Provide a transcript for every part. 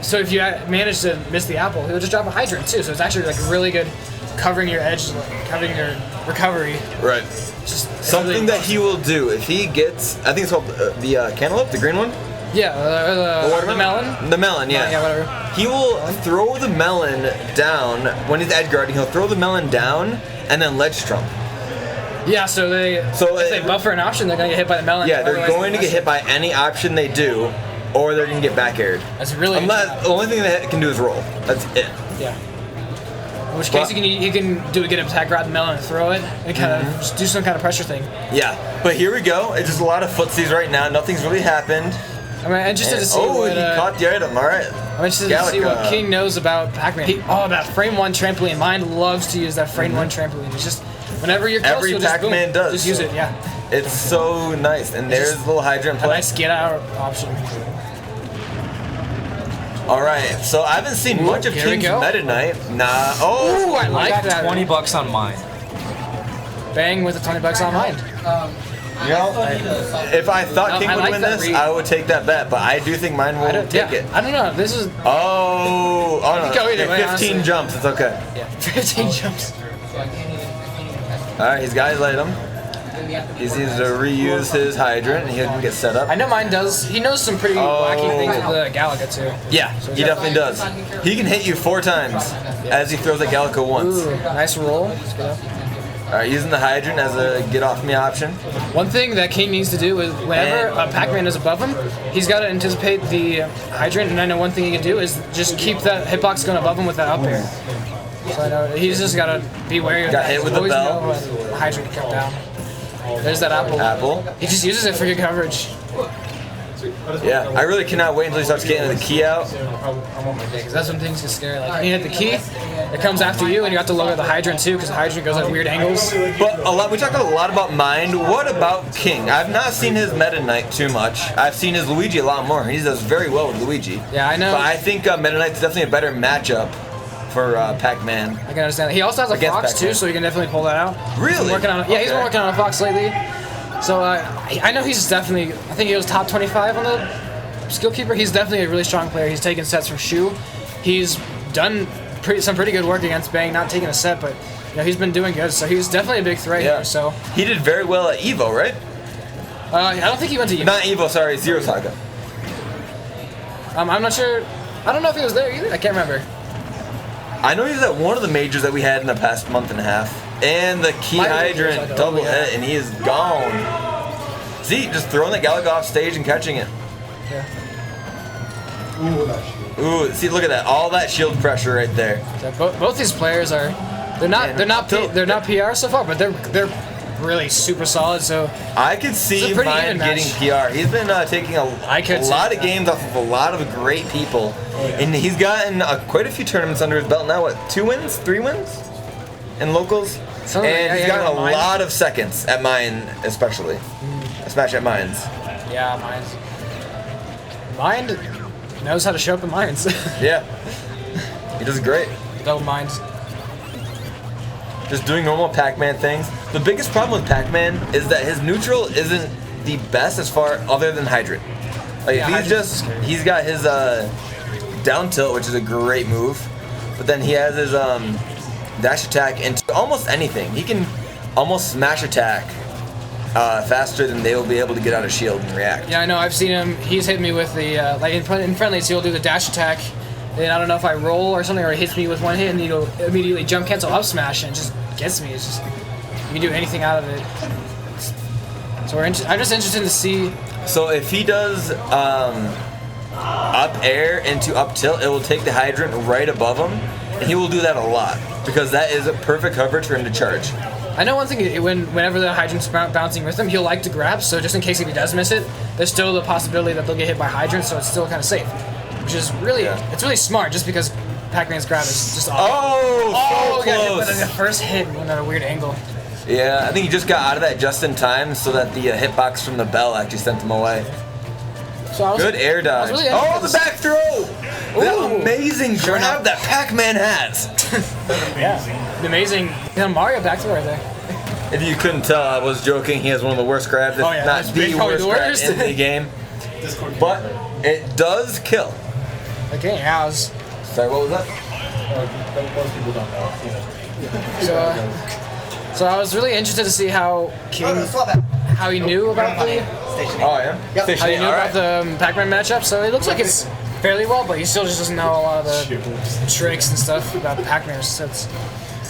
So if you manage to miss the apple, he'll just drop a hydrant too. So it's actually like really good covering your edge, like, covering your recovery. Right. Just Something really that he will do if he gets, I think it's called the cantaloupe, the green one. Yeah, the melon. The melon, yeah. Yeah, whatever. He will throw the melon down when he's edge guarding. He'll throw the melon down and then ledge trump. Yeah, so if they buffer an option, they're gonna get hit by the melon. Yeah, they're going to get hit by any option they do, or they're gonna get back aired. That's really. Unless the only thing they can do is roll. That's it. Yeah. In which case, he can do a good attack, grab the melon and throw it, and kind of just do some kind of pressure thing. Yeah, but here we go. It's just a lot of footsies right now. Nothing's really happened. I'm interested to see what... he caught the item. All right. I'm interested to see what King knows about Pac-Man. That frame 1 trampoline. Mine loves to use that frame 1 trampoline. It's just, whenever you're close, every Pac-Man does. Just use it, yeah. It's so nice. And there's a little hydrant play. A nice get out option. All right, so I haven't seen much of King's Meta Knight. Nah. Oh, I like that. $20 on mine. Bang with the $20 on mine. You know, if I thought King would win this, I would take that bet. But I do think mine will take it. I don't know. This is. Oh no. Okay, 15 jumps. It's okay. Yeah, 15 jumps. All right, he's got his item. He needs to reuse his hydrant, and he can get set up. I know mine does. He knows some pretty wacky things with the Galaga too. Yeah, so he definitely does. He can hit you 4 times as he throws a Galaga once. Ooh, nice roll. All right, using the hydrant as a get-off-me option. One thing that King needs to do is whenever Pac-Man is above him, he's got to anticipate the hydrant, and I know one thing he can do is just keep that hitbox going above him with that up air. So I know he's just got to be wary of that. Got hit with the bell. The hydrant come down. There's that apple. He just uses it for good coverage. Yeah, I really cannot wait until he starts getting the key out. Because that's when things get scary. Like, you hit the key, it comes after you, and you have to lower the hydrant too, because the hydrant goes at weird angles. But we talked a lot about Mind. What about King? I've not seen his Meta Knight too much. I've seen his Luigi a lot more. He does very well with Luigi. Yeah, I know. But I think Meta Knight's definitely a better matchup for Pac-Man. I can understand. He also has a Fox too, so he can definitely pull that out. Really? He's been working on a Fox lately. So I know he's definitely. I think he was top 25 on the skill keeper. He's definitely a really strong player. He's taken sets from Shu. He's done some pretty good work against Bang, not taking a set, but he's been doing good. So he's definitely a big threat here. So he did very well at Evo, right? I don't think he went to Evo. Not Evo, sorry, Zero Saga. I'm not sure. I don't know if he was there either. I can't remember. I know he was at one of the majors that we had in the past month and a half. And the key hydrant double hit, and he is gone. See, just throwing the Galaga off stage and catching it. Yeah. Ooh, see, look at that! All that shield pressure right there. So both these players are, they're not PR so far, but they're really super solid. So I could see Mine getting PR. He's been taking a lot of games off of a lot of great people, and he's gotten quite a few tournaments under his belt now. What, 2 wins, 3 wins, in locals? And he's gotten a lot of seconds at Mine, especially. Smash at Mines. Yeah, Mines. Mind knows how to show up in Mines. Yeah. He does great. Double Mines. Just doing normal Pac-Man things. The biggest problem with Pac-Man is that his neutral isn't the best as far other than Hydrant. Like, he's got his down tilt, which is a great move, but then he has his dash attack into almost anything. He can almost smash attack faster than they will be able to get out of shield and react. Yeah, I know. I've seen him. He's hit me with the like in friendlies. He'll do the dash attack. Then I don't know if I roll or something, or he hits me with one hit, and he'll immediately jump cancel up smash, and it just gets me. It's just you can do anything out of it. So I'm just interested to see. So if he does up air into up tilt, it will take the hydrant right above him, and he will do that a lot because that is a perfect coverage for him to charge. I know one thing, whenever the hydrant's bouncing with him, he'll like to grab, so just in case if he does miss it, there's still the possibility that they'll get hit by hydrants, so it's still kind of safe. Which is really, it's really smart, just because Pac-Man's grab is just awesome. Oh, so close! close. The first hit went at a weird angle. Yeah, I think he just got out of that just in time, so that the hitbox from the bell actually sent him away. So good air dodge. Really the back throw! That amazing grab that Pac-Man has. Yeah, amazing. Mario back throw right there. If you couldn't tell, I was joking. He has one of the worst grabs, if not the worst grab in the game. But it does kill. Okay, yeah, I was, Sorry, what was that? Most people don't know. so I was really interested to see how King, how he knew about the, Oh, yeah? Yep. Station how he 8, knew all about right. the Pac-Man matchup. So it looks like it's fairly well, but he still just doesn't know a lot of the tricks and stuff about Pac-Man. So it's,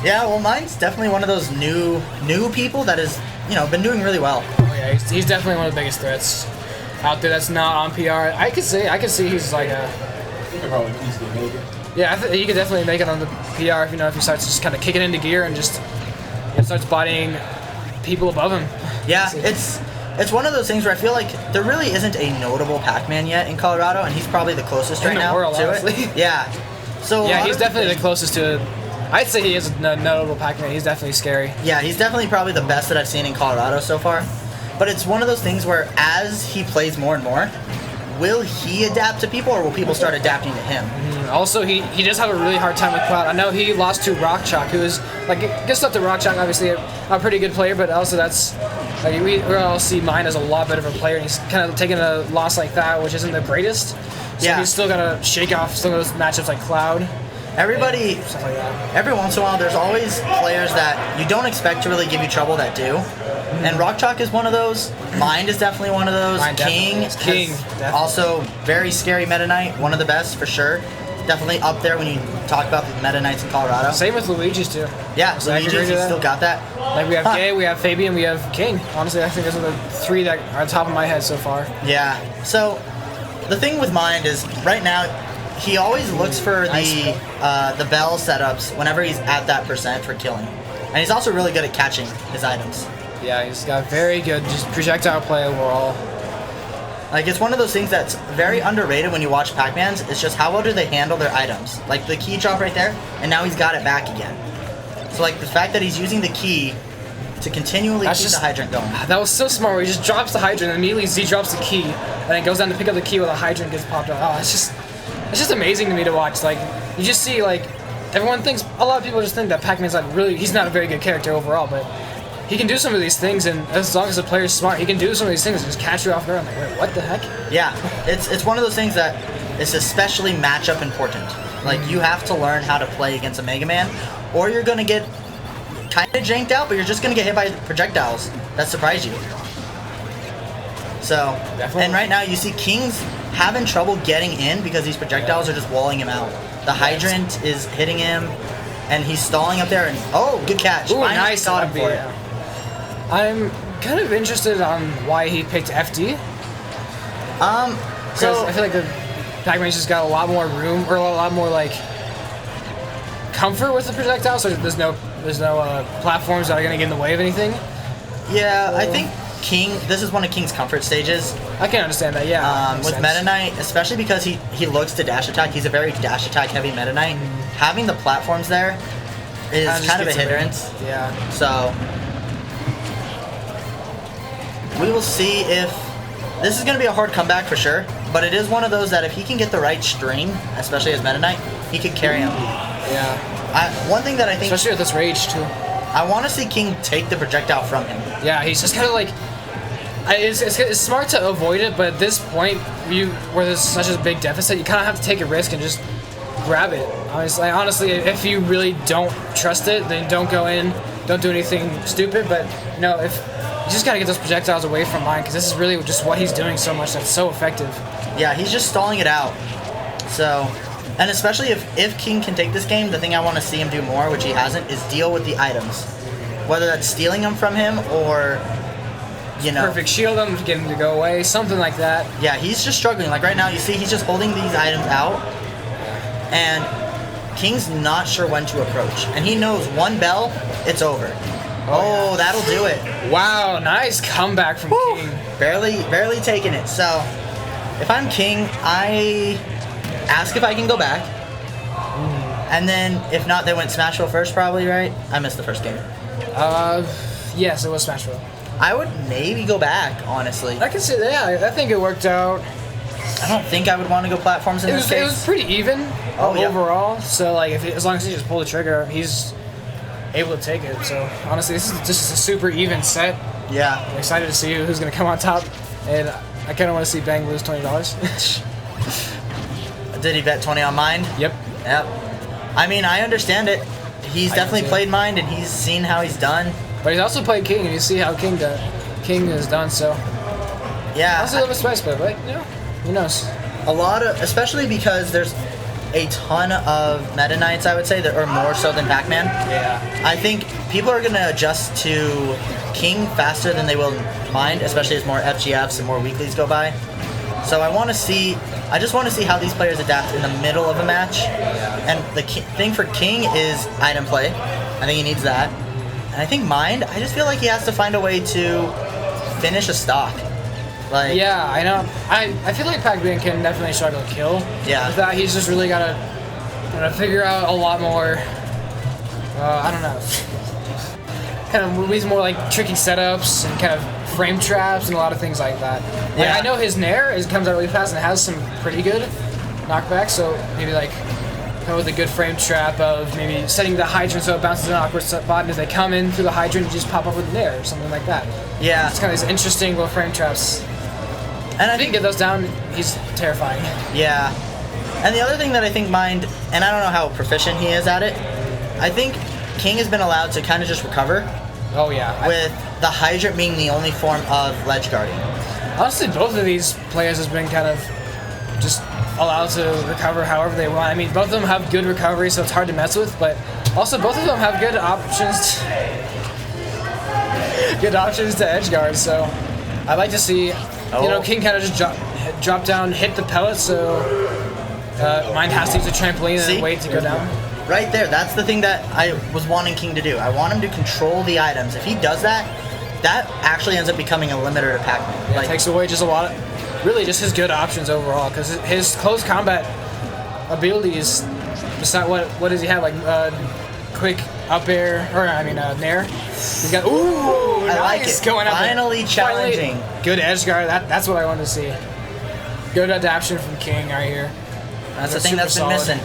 Yeah, well, mine's definitely one of those new people that has, been doing really well. oh yeah, he's definitely one of the biggest threats out there that's not on PR. I could see he's like a, You could probably easily make it. yeah, he could definitely make it on the PR if he starts just kind of kicking into gear and just starts bodying people above him. Yeah, it's one of those things where I feel like there really isn't a notable Pac-Man yet in Colorado, and he's probably the closest In right the now world, to honestly. it. Yeah. So a Yeah, lot he's of definitely the things- closest to it. I'd say he is a notable Pac-Man. He's definitely scary. Yeah, he's definitely probably the best that I've seen in Colorado so far. But it's one of those things where as he plays more and more, will he adapt to people or will people start adapting to him? Also, he does have a really hard time with Cloud. I know he lost to Rock Chalk, who is, like, good stuff to Rock Chalk, obviously a pretty good player, but also that's, like, we all see mine as a lot better of a player, and he's kind of taking a loss like that, which isn't the greatest. So Yeah. he's still got to shake off some of those matchups like Cloud, Everybody, stuff like that. every once in a while, there's always players that you don't expect to really give you trouble that do. And Rock Chalk is one of those. Mind is definitely one of those. Mind King, definitely is. King, has definitely. also very scary Meta Knight, one of the best for sure. Definitely up there when you talk about the Meta Knights in Colorado. Same with Luigi's, too. Yeah, So I can Luigi's, agree to he's that. still got that. Like, we have Huh. Gay, we have Fabian, we have King. Honestly, I think those are the three that are on top of my head so far. Yeah. So the thing with Mind is right now he always looks for the bell setups whenever he's at that percent for killing, and he's also really good at catching his items. Yeah, he's got very good just projectile play overall. Like it's one of those things that's very underrated when you watch Pac-Mans. It's just how well do they handle their items? Like the key drop right there, and now he's got it back again. So like the fact that he's using the key to continually That's keep just- the hydrant going. That was so smart where he just drops the hydrant and immediately Z drops the key and then goes down to pick up the key while the hydrant gets popped out. Oh, it's just amazing to me to watch. Like, you just see, like, everyone thinks, a lot of people just think that Pac-Man's like really, he's not a very good character overall, but he can do some of these things, and as long as the player's smart, he can do some of these things and just catch you off guard. I'm like, wait, what the heck? Yeah, it's one of those things that is especially matchup important. Like you have to learn how to play against a Mega Man, or you're gonna get kind of janked out, but you're just gonna get hit by projectiles that surprise you. So, Definitely. and right now you see King's having trouble getting in because these projectiles are just walling him out. The hydrant is hitting him, and he's stalling up there. And oh, good catch! Ooh, Finally nice. caught him for it. I'm kind of interested on why he picked FD. Because So I feel like the Pac-Man's just got a lot more room, or a lot more like comfort with the projectile. So there's no platforms that are gonna get in the way of anything. yeah, I think King. This is one of King's comfort stages. I can understand that. Yeah. Makes With sense. Meta Knight, especially because he looks to dash attack. He's a very dash attack heavy Meta Knight. Having the platforms there is Kinda just kind of a gets in the way. hindrance. Yeah. So we will see if this is going to be a hard comeback for sure. But it is one of those that if he can get the right string, especially as Meta Knight, he could carry him. Yeah. One thing that I think Especially with this rage too. I want to see King take the projectile from him. Yeah, he's just kind of like. It's smart to avoid it, but at this point, where there's such a big deficit, you kind of have to take a risk and just grab it. Honestly, if you really don't trust it, then don't go in, don't do anything stupid. But if you just gotta get those projectiles away from mine, because this is really just what he's doing so much that's so effective. Yeah, he's just stalling it out. So, and especially if King can take this game, the thing I want to see him do more, which he hasn't, is deal with the items. Whether that's stealing them from him or, Perfect shield him, get him to go away, something like that. Yeah, he's just struggling. Like right now, you see he's just holding these items out, and King's not sure when to approach. And he knows one bell, it's over. Oh, that'll do it. Wow, nice comeback from Woo. King. Barely taking it. So, if I'm King, I ask if I can go back. And then, if not, they went Smashville first, probably, right? I missed the first game. Yes, it was Smashville. I would maybe go back, honestly. I can see that. Yeah, I think it worked out. I don't think I would want to go platforms in this It case. was pretty even Oh, yeah. overall. So like, as long as he just pull the trigger, he's able to take it. So honestly, this is just a super even set. Yeah. I'm excited to see who's gonna come on top, and I kind of want to see Bang lose $20. Did he bet 20 on Mind? Yep. Yep. I mean, I understand it. He's definitely played Mind, and he's seen how he's done. But he's also played King, and you see how King has done. So yeah, that's a little bit spicy, but who knows? A lot of, especially because there's a ton of Meta Knights, I would say, that are more so than Pac-Man. Yeah. I think people are gonna adjust to King faster than they will Mind, especially as more FGFs and more weeklies go by. So I just want to see how these players adapt in the middle of a match. And the thing for King is item play. I think he needs that. And I think Mind, I just feel like he has to find a way to finish a stock. Like, yeah, I know. I feel like Pac-Man can definitely struggle to kill. Yeah. With that, he's just really gotta figure out a lot more. I don't know. Kind of movies, more like tricky setups and kind of frame traps and a lot of things like that. Like, Yeah. I know his Nair comes out really fast and has some pretty good knockbacks, so maybe like come with a good frame trap of maybe setting the hydrant so it bounces an awkward spot, and as they come in through the hydrant, you just pop up with a Nair or something like that. Yeah. It's kind of these interesting little frame traps. And I If he can get those down, he's terrifying. Yeah. And the other thing that I think Mind, and I don't know how proficient he is at it, I think King has been allowed to kind of just recover. Oh yeah. With the hydrant being the only form of ledge guarding. Honestly, both of these players has been kind of just allowed to recover however they want. I mean, both of them have good recovery, so it's hard to mess with, but also both of them have good options. Good options to edge guard, so I'd like to see, King kind of just drop down, hit the pellet, so Mind has to use a trampoline and wait to go down. Right there, that's the thing that I was wanting King to do. I want him to control the items. If he does that, that actually ends up becoming a limiter to Pac-Man. Yeah, it takes away just a lot of, really just his good options overall, because his close combat abilities, besides what does he have, like quick up air, or Nair. He's got, ooh, I like nice, it. going up Finally challenging. Good edge guard, that's what I wanted to see. Good adaptation from King right here. That's the thing that's been missing.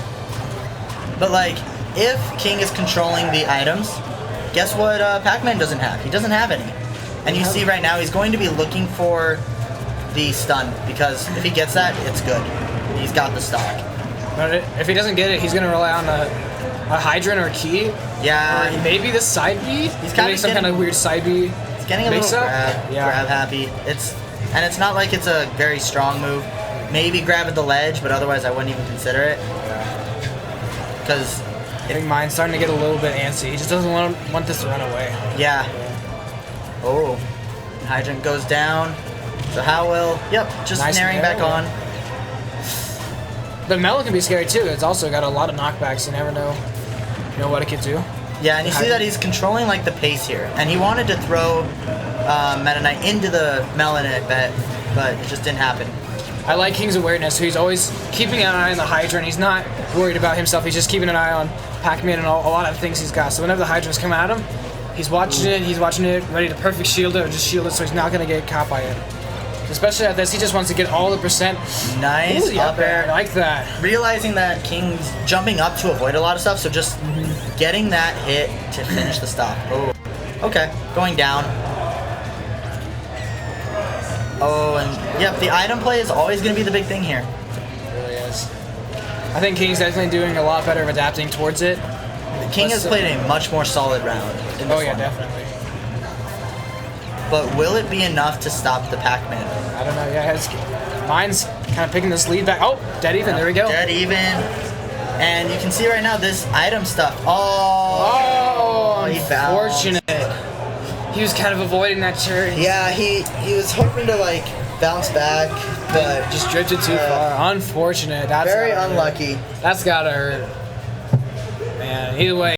But like, if King is controlling the items, guess what Pac-Man doesn't have? He doesn't have any. And you see right now he's going to be looking for the stun, because if he gets that, it's good. He's got the stock. But if he doesn't get it, he's going to rely on a hydrant or a key. Yeah. Or maybe the side B. He's kind of some kind of weird side B. He's getting a little grab happy. And it's not like it's a very strong move. Maybe grab at the ledge, but otherwise I wouldn't even consider it. Because I think Mind's starting to get a little bit antsy. He just doesn't want this to run away. Yeah. Oh. Hydrant goes down. So how will... Yep, just Nice snaring back on. The Melon can be scary too. It's also got a lot of knockbacks. You never know what it could do. Yeah, and you see that he's controlling like the pace here. And he wanted to throw Meta Knight into the Melon, I bet, but it just didn't happen. I like King's awareness, so he's always keeping an eye on the Hydra, and he's not worried about himself. He's just keeping an eye on Pac-Man and a lot of things he's got. So whenever the Hydras come at him, he's watching it, ready to perfect shield it or just shield it so he's not going to get caught by it. Especially at this, he just wants to get all the percent. Nice up air. I like that. Realizing that King's jumping up to avoid a lot of stuff, so just getting that hit to finish the stop. Oh. Okay, going down. Oh, and yep, the item play is always going to be the big thing here. It really is. I think King's definitely doing a lot better of adapting towards it. King has played a much more solid round in this one. Definitely. But will it be enough to stop the Pac-Man? I don't know. Yeah, Mind's kind of picking this lead back. Oh, dead even. There we go. Dead even. And you can see right now this item stuff. Oh, he bounced. Unfortunate. He was kind of avoiding that cherry. Yeah, he was hoping to like bounce back, but just drifted too far. Unfortunate. That's very unlucky. That's gotta hurt. Man, either way.